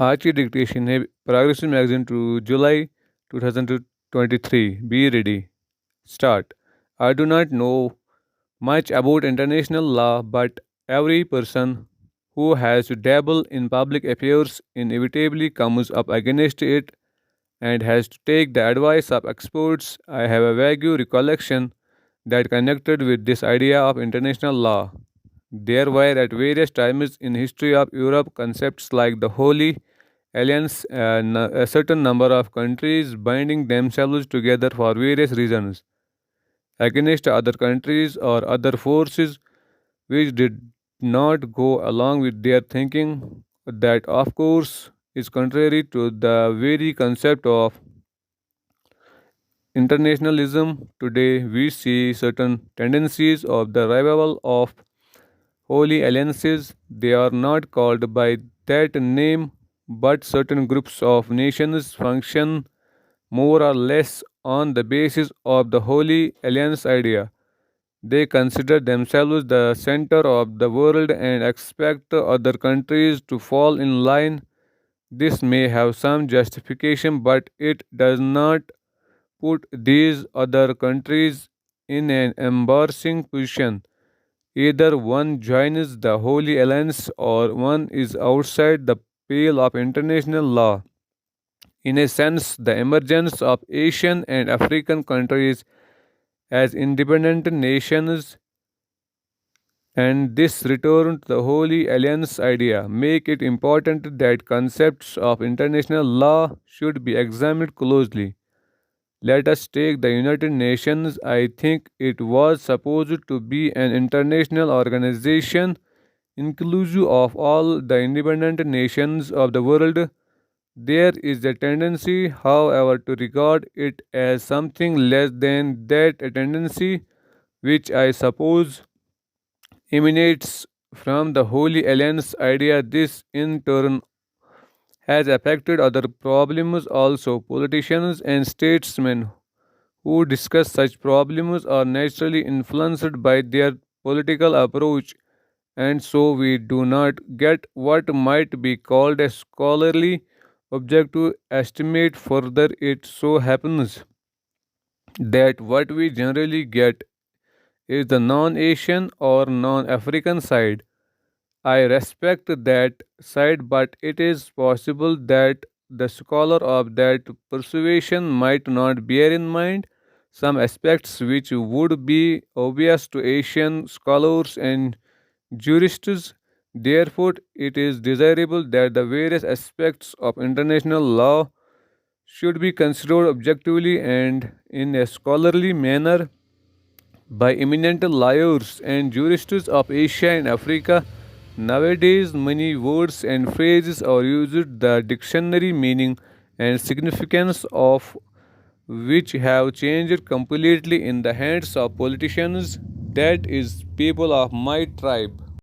आज की डिक्टेशन है प्रोग्रेसिव मैगजीन टू जुलाई 2023. Be ready. Start. I do not know much about international law, but every person who has to dabble in public affairs inevitably comes up against it and has to take the advice of experts. I have a vague recollection that connected with this idea of international law. There were at various times in history of Europe concepts like the Holy Alliance and a certain number of countries binding themselves together for various reasons against other countries or other forces which did not go along with their thinking. That, of course, is contrary to the very concept of internationalism. Today, we see certain tendencies of the revival of holy alliances. They are not called by that name, but certain groups of nations function more or less on the basis of the Holy Alliance idea. They consider themselves the center of the world and expect other countries to fall in line. This may have some justification, but it does not put these other countries in an embarrassing position. Either one joins the Holy Alliance or one is outside the pale of international law. In a sense, the emergence of Asian and African countries as independent nations and this return to the Holy Alliance idea make it important that concepts of international law should be examined closely. Let us take the United Nations. I think it was supposed to be an international organization inclusive of all the independent nations of the world. There is a tendency, however, to regard it as something less than that, a tendency which I suppose emanates from the Holy Alliance idea. This, in turn, has affected other problems also. Politicians and statesmen who discuss such problems are naturally influenced by their political approach, and so we do not get what might be called a scholarly objective estimate. Further, it so happens that what we generally get is the non Asian or non African side. I respect that side, but it is possible that the scholar of that persuasion might not bear in mind some aspects which would be obvious to Asian scholars and jurists. Therefore, it is desirable that the various aspects of international law should be considered objectively and in a scholarly manner by eminent lawyers and jurists of Asia and Africa. Nowadays, many words and phrases are used, the dictionary meaning and significance of which have changed completely in the hands of politicians, that is, people of my tribe.